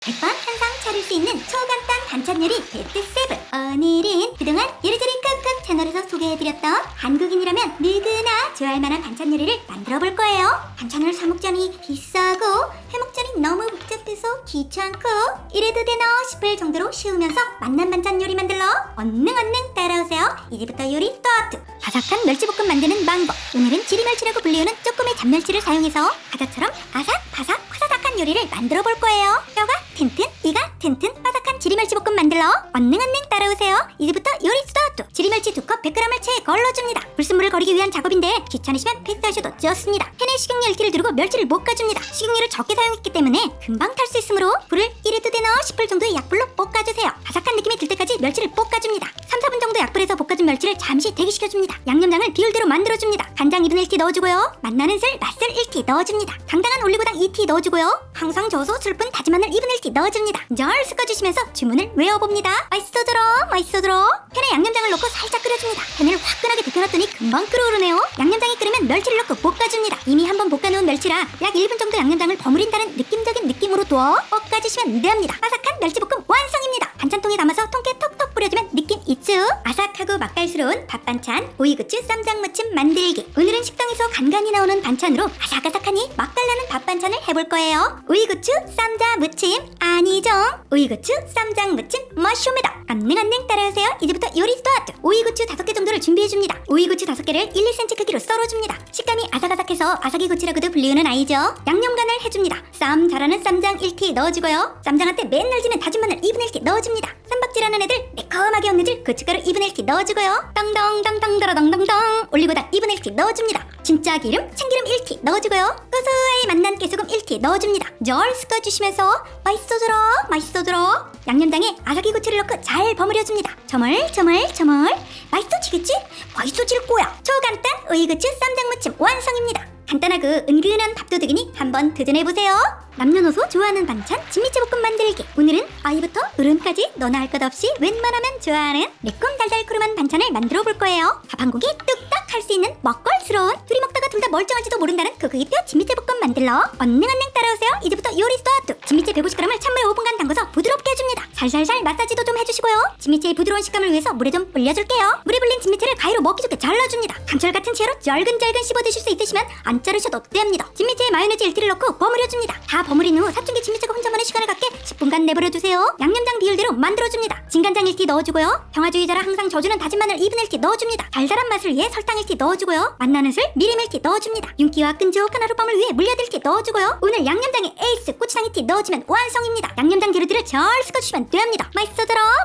100번 한상 차릴 수 있는 초간단 반찬 요리 베스트 7. 오늘은 그동안 요리조리 쿡쿡 채널에서 소개해드렸던 한국인이라면 누구나 좋아할 만한 반찬 요리를 만들어 볼 거예요. 반찬을 사 먹자니 비싸고 해먹자니 너무 복잡해서 귀찮고 이래도 되나 싶을 정도로 쉬우면서 맛난 반찬 요리 만들러 얼른 따라오세요. 이제부터 요리 스타트. 바삭한 멸치볶음 만드는 방법. 오늘은 지리멸치라고 불리우는 조금의 잡멸치를 사용해서 과자처럼 아삭바삭 화사삭한 요리를 만들어 볼 거예요. 뼈가 튼튼 이가 튼튼 바삭한 지리멸치볶음 만들러 얼른 따라오세요. 이제부터 요리 스타트. 지리멸치 2컵 100g을 체에 걸러줍니다. 불순물을 거리기 위한 작업인데 귀찮으시면 패스하셔도 좋습니다. 팬에 식용유 1기를 두르고 멸치를 볶아줍니다. 식용유를 적게 사용했기 때문에 금방 탈 수 있으므로 불을 이래도 되나 싶을 정도의 약불로 볶아주세요. 바삭한 느낌이 들 때까지 멸치를 볶아줍니다. 3-4분 정도 약불에서 볶아준 멸치를 잠시 대기시켜줍니다. 양념장을 비율대로 만들어줍니다. 간장 2분의 1티 넣어주고요. 맛나는 슬, 맛술 1티 넣어줍니다. 당당한 올리고당 2티 넣어주고요. 항상 저소 슬픈 다진 마늘 2분의 1티 넣어줍니다. 절 섞어주시면서 주문을 외워봅니다. 맛있어들어. 팬에 양념장을 넣고 살짝 끓여줍니다. 팬을 화끈하게 데펴놨더니 금방 끓어오르네요. 양념장이 끓으면 멸치를 넣고 볶아줍니다. 이미 한번 볶아놓은 멸치라 약 1분 정도 양념장을 버무린다는 느낌적인 느낌으로 두어 볶아주시면 됩니다. 바삭한 멸치볶음 완성입니다. 반찬통에 담아서 통깨 톡톡 뿌려주면 느낌 있죠? 아삭하고 맛깔스러운 밥반찬 오이고추 쌈장 무침 만들기. 오늘은 식당에서 간간히 나오는 반찬으로 아삭아삭하니 맛깔나는 밥반찬을 해볼 거예요. 오이고추 쌈장 무침 아니죠? 오이고추 쌈장 무침 머쇼입니다. 얼른 따라하세요. 이제부터 요리 스타트. 오이고추 5개 정도를 준비해줍니다. 오이고추 5개를 1-2cm 크기로 썰어줍니다. 식감이 아삭아삭해서 아삭이고추라고도 불리우는 아이죠. 양념간을 해줍니다. 쌈 잘하는 쌈장 1티 넣어주고요. 쌈장한테 맨날 지는 다진 마늘 2분의 1티 넣어줍니다. 쌈박질하는 애들 매콤하게 없는 줄 고춧가루 2분의 1티 넣어주고요. 덩덩덩덩덩덩덩 올리고당 2분의 1티 넣어줍니다. 진짜 기름, 참기름 1티 넣어주고요. 고소하게 맛난 깨소금 1티 넣어줍니다. 절 섞어주시면서 맛있어들어 양념장에 아삭이고추를 넣고 잘 버무려줍니다. 저멀 맛있어지겠지? 맛있어질 거야. 초간단 오이고추 쌈장 무침 완성입니다. 간단하고 은근한 밥도둑이니 한번 도전해보세요. 남녀노소 좋아하는 반찬 진미채볶음 만들기. 오늘은 아이부터 어른까지 너나 할 것 없이 웬만하면 좋아하는 매콤 달달크름한 반찬을 만들어 볼 거예요. 밥 한 공기 뚝딱 할 수 있는 먹걸스러운, 둘이 먹다가 둘 다 멀쩡할지도 모른다는 그기표 진미채볶음 만들러 얼른 따라오세요. 이제부터 요리 스타트. 진미채 150g을 찬물에 5분간 담궈서 부드럽게 해줍니다. 살살살 마사지도 좀 해주시고요. 진미채의 부드러운 식감을 위해서 물에 좀 불려줄게요. 물에 불린 진미채를 가위로 먹기 좋게 잘라줍니다. 강철같은 채로 쩔근쩔근 씹어 드실 수 있으시면 안 자르셔도 됩니다. 진미채에 마요네즈 1티를 넣고 버무려줍니다. 다 버무린 후 사춘기 진미채가 혼자만의 시간을 갖게 10분간 내버려두세요. 양념장 비율대로 만들어줍니다. 진간장 1티 넣어주고요. 평화주의자라 항상 져주는 다진 마늘 2분의 1티 넣어줍니다. 달달한 맛을 위해 설탕 1티 넣어주고요. 맛나는 슬 미림 1티 넣어줍니다. 윤기와 끈적한 하룻밤을 위해 물엿 1티 넣어주고요. 오늘 양념장에 에이스 고추장 2티 넣어주면 완성입니다. 양념장 재료들을 잘 섞어주시면 됩니다.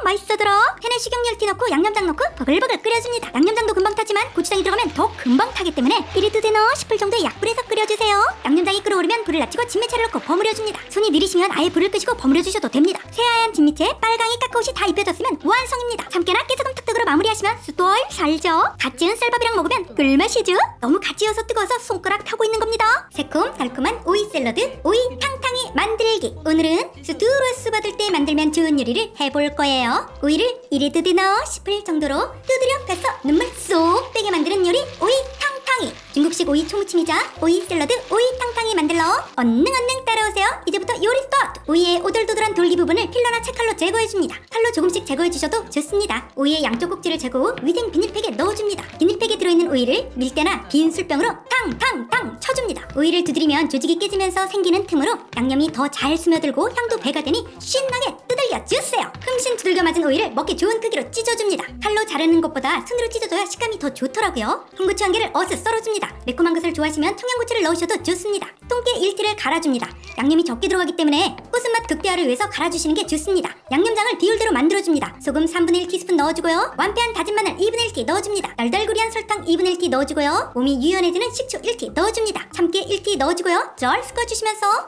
맛있어들어. 팬에 식용유 1티 넣고 양념장 넣고 버글버글 끓여줍니다. 양념장도 금방 타지만 고추장이 들어가면 더 금방 타기 때문에 이래도 되나 싶을 정도의 약불에서 끓여주세요. 양념장이 끓어오르면 불을 낮추고 진미채를 넣고 버무려줍니다. 손이 느리시면 아예 불을 끄시고 버무려주셔도 됩니다. 새하얀 진미채에 빨강이 카카오시 다 입혀졌으면 완성입니다. 참깨나 깨소금 탁탁으로 마무리하시면 수돌 살죠. 갓 지은 쌀밥이랑 먹으면 꿀맛이죠. 너무 갓 지어서 뜨거워서 손가락 타고 있는 겁니다. 새콤달콤한 오이 샐러드 오이 탕탕이 만들기. 오늘은 스트레스 받을 때 만들면 좋은 요리를 해볼 거예요. 오이를 이래도 되나 싶을 정도로 두드려 패서 눈물 쏙 빼게 만드는 요리 오이 탕탕이. 중국식 오이 초무침이자 오이 샐러드 오이 탕탕이 만들러 얼른 따라오세요. 이제부터 요리 스타트. 오이의 오돌도돌한 돌기 부분을 필러나 채칼로 제거해줍니다. 칼로 조금씩 제거해주셔도 좋습니다. 오이의 양쪽 꼭지를 제거 후 위생 비닐팩에 넣어줍니다. 비닐팩에 들어있는 오이를 밀대나 빈 술병으로 탕탕탕 쳐줍니다. 오이를 두드리면 조직이 깨지면서 생기는 틈으로 양념이 더 잘 스며들고 향도 배가 되니 신나게 두들겨 주세요. hum신 두들겨 맞은 오이를 먹기 좋은 크기로 찢어줍니다. 칼로 자르는 것보다 손으로 찢어줘야 식감이 더 좋더라고요. 홍고추 한 개를 어슷 썰어줍니다. 매콤한 것을 좋아하시면 청양고추를 넣으셔도 좋습니다. 통깨 1티를 갈아줍니다. 양념이 적게 들어가기 때문에 꼬순맛 극대화를 위해서 갈아주시는 게 좋습니다. 양념장을 비율대로 만들어줍니다. 소금 3분의 1티스푼 넣어주고요. 완패한 다진 마늘 2분의 1티 넣어줍니다. 달달구리한 설탕 2분의 1티 넣어주고요. 몸이 유연해지는 식초 1티 넣어줍니다. 참깨 1티 넣어주고요. 절 섞어주시면서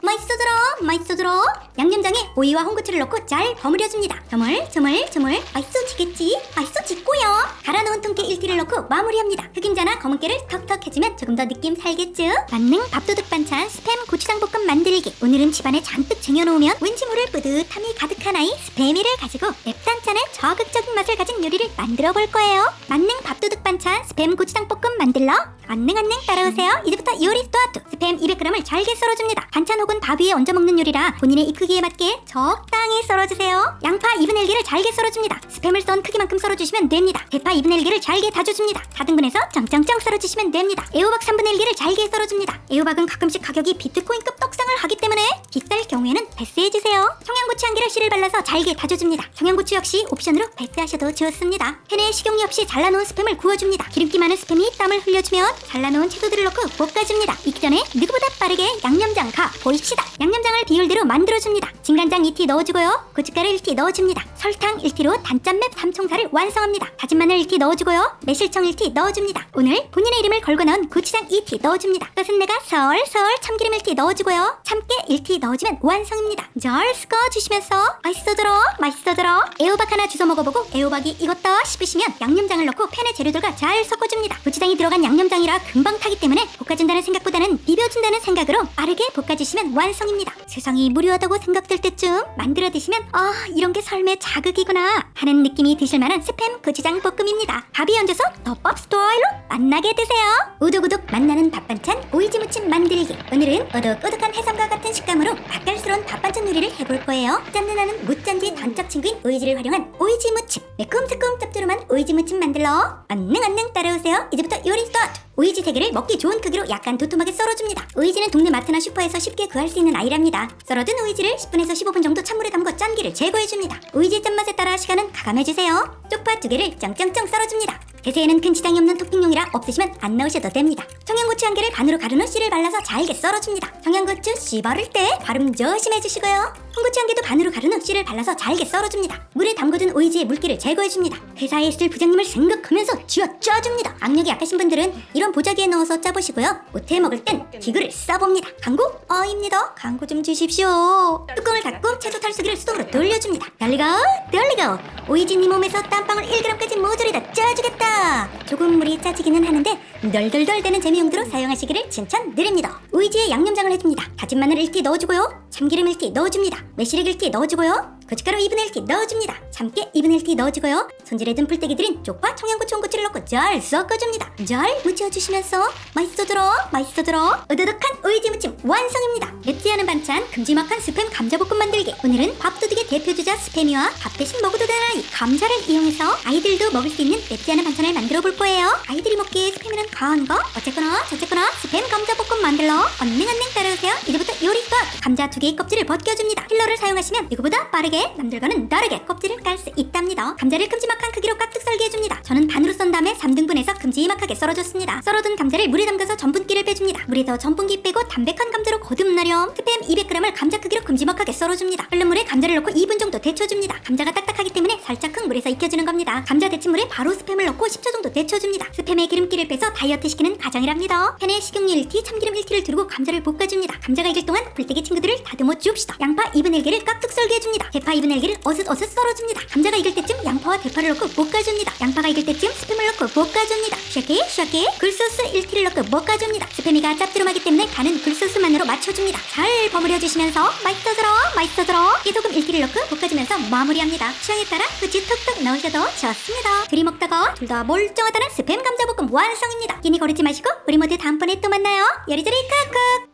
맛있어들어. 양념장에 오이와 홍고추를 넣고 잘 버무려줍니다. 저멀 맛있어지겠지? 맛있어지고요. 갈아놓은 통깨 1티를 넣고 마무리합니다. 흑임자나 검은깨를 턱턱 해주면 조금 더 느낌 살겠죠? 만능 밥도둑 반찬 스팸 고추장 볶음 만들기. 오늘은 집안에 잔뜩 쟁여놓으면 왠지 모를 뿌듯함이 가득한 아이 스팸이를 가지고 맵단짠의 저극적인 맛을 가진 요리를 만들어 볼 거예요. 만능 밥도둑 반찬 스팸 고추장 볶음 만들러 안녕 따라오세요. 이제부터 요리 스타트. 스팸 200g을 잘게 썰어줍니다. 반찬 혹은 밥 위에 얹어 먹는 요리라 본인의 이 크기에 맞게 적당히 썰어주세요. 양파 2분의 1개를 잘게 썰어줍니다. 스팸을 썬 크기만큼 썰어주시면 됩니다. 대파 2분의 1개를 잘게 다져줍니다. 4등분해서 짱짱짱 썰어주시면 됩니다. 애호박 3분의 1개를 잘게 썰어줍니다. 애호박은 가끔씩 가격이 비트코인급 떡상을 하기 때문에 비쌀 경우에는 패스해주세요. 청양고추 1개를 씨를 발라서 잘게 다져줍니다. 청양고추 역시 옵션으로 패스하셔도 좋습니다. 팬에 식용유 없이 잘라놓은 스팸을 구워줍니다. 기름기 많은 스팸이 땀을 흘려주면 잘라놓은 채소들을 넣고 볶아줍니다. 익기 전에 누구보다 빠르게 양념장 가 보입시다. 양념장을 비율대로 만들어줍니다. 진간장 2티 넣어주고요. 고춧가루 1티 넣어줍니다. 설탕 1티로 단짠맵 삼총사를 완성합니다. 다진 마늘 1티 넣어주고요. 매실청 1티 넣어줍니다. 오늘 본인의 이름을 걸고 넣은 고추장 2티 넣어줍니다. 끝은 내가 설설 참기름 1티 넣어주고요. 참깨 1티 넣어주면 완성입니다. 잘 섞어주시면서 맛있어들어 애호박 하나 주워 먹어보고 애호박이 익었다 싶으시면 양념장을 넣고 팬에 재료들과 잘 섞어줍니다. 고추장이 들어간 양념장이라 금방 타기 때문에 볶아준다는 생각보다는 비벼준다는 생각으로 빠르게 볶아주시면 완성입니다. 세상이 무료하다고 생각될 때쯤 만들어 드시면 이런 게 삶의 자극이구나 하는 느낌이 드실만한 스팸 고추장 볶음입니다. 밥이 얹어서 덮밥 스타일로 맛나게 드세요. 우독우독 맛나는 밥반찬 오이지 무침 만들기. 오늘은 오독오독한 해삼과 같은 식감으로 맛깔스러운 밥반찬 요리를 해볼 거예요. 짠내나는 무짠지의 단짝 친구인 오이지를 활용한 오이지 무침. 매콤새콤 짭조름한 오이지 무침 만들러 안녕 따라오세요. 이제부터 요리 스타트. 오이지 3개를 먹기 좋은 크기로 약간 도톰하게 썰어줍니다. 오이지는 동네 마트나 슈퍼에서 쉽게 구할 수 있는 아이랍니다. 썰어둔 오이지를 10분에서 15분 정도 찬물에 담궈 짠기를 제거해줍니다. 오이지 짠맛에 따라 시간은 가감해주세요. 쪽파 2개를 짱짱짱 썰어줍니다. 대세에는 큰 지장이 없는 토핑용이라 없으시면 안 넣으셔도 됩니다. 청양고추 1개를 반으로 가른 후 씨를 발라서 잘게 썰어줍니다. 청양고추 씨 바를 때 발음 조심해주시고요. 홍고추 1개도 반으로 가른 후 씨를 발라서 잘게 썰어줍니다. 물에 담궈둔 오이지의 물기를 제거해줍니다. 회사에 있을 부장님을 생각하면서 쥐어짜줍니다. 악력이 약하신 분들은 이런 보자기에 넣어서 짜보시고요. 못해 먹을 땐 기구를 써봅니다. 광고 어입니다. 광고 좀 주십시오. 뚜껑을 닫고 채소 탈수기를 수동으로 돌려줍니다. 돌리고 오이지님 몸에서 땀방울 1g까지 모조리 다 짜주겠다. 조금 물이 짜지기는 하는데 널덜덜 되는 재미용도로 사용하시기를 추천드립니다. 오이지에 양념장을 해줍니다. 다진 마늘 1티 넣어주고요. 참기름 1티 넣어줍니다. 매실액 1티 넣어주고요. 고춧가루 2분의 1티 넣어줍니다. 참깨 2분의 1티 넣어주고요. 손질해둔 풀떼기들인 쪽파, 청양고추, 홍고추를 넣고 잘 섞어줍니다. 잘 무쳐주시면서 맛있어들어 으드득한 오이지 무침 완성입니다. 맵지 않은 반찬 큼지막한 스팸 감자볶음 만들기. 오늘은 밥도둑의 대표주자 스팸이와 밥 대신 먹어도 되는 이 감자를 이용해서 아이들도 먹을 수 있는 맵지 않은 반찬을 만들어 볼 거예요. 아이들이 먹기에 스팸이란 과한 거 어쨌거나 저쨌거나 스팸 감자볶음 만들러 안녕 따라오세요. 이제부터 요리 끝. 감자 2개의 껍질을 벗겨줍니다. 필러를 사용하시면 이거보다 빠르게 남들과는 다르게 껍질을 깔 수 있답니다. 감자를 큼지막한 크기로 깍둑 썰게 해줍니다. 저는 반으로 썬 다음에 3등분해서 큼지막하게 썰어줬습니다. 썰어둔 감자를 물에 담가서 전분기를 빼줍니다. 물에서 전분기 빼고 담백한 감자로 거듭나렴. 스팸 200g을 감자 크기로 큼지막하게 썰어줍니다. 끓는 물에 감자를 넣고 2분 정도 데쳐줍니다. 감자가 딱딱하기 때문에 살짝 물에서 익혀주는 겁니다. 감자 데친 물에 바로 스팸을 넣고 10초 정도 데쳐줍니다. 스팸의 기름기를 빼서 다이어트 시키는 가정이랍니다. 팬에 식용유 1티, 참기름 1티를 두르고 감자를 볶아줍니다. 감자가 익을 동안 불떼기 친구들을 다듬어 줍시다. 양파 2분의 1개를 깍둑 썰게 해줍니다. 대파 2분의 1개를 어슷어슷 썰어줍니다. 감자가 익을 때쯤 양파와 대파를 넣고 볶아줍니다. 양파가 익을 때쯤 스팸을 넣고 볶아줍니다. 샤키 굴소스 1티를 넣고 볶아줍니다. 스팸이가 짭조름하기 때문에 간은 굴소스만으로 맞춰줍니다. 잘 버무려주시면서 맛있어들어 깨소금 1티를 넣고 볶아주면서 마무리합니다. 취향에 따라 후추 툭툭 넣으셔도 좋습니다. 둘이 먹다가 둘 다 멀쩡하다는 스팸 감자볶음 완성입니다. 끼니 거르지 마시고 우리 모두 다음번에 또 만나요. 요리조리 쿡쿡.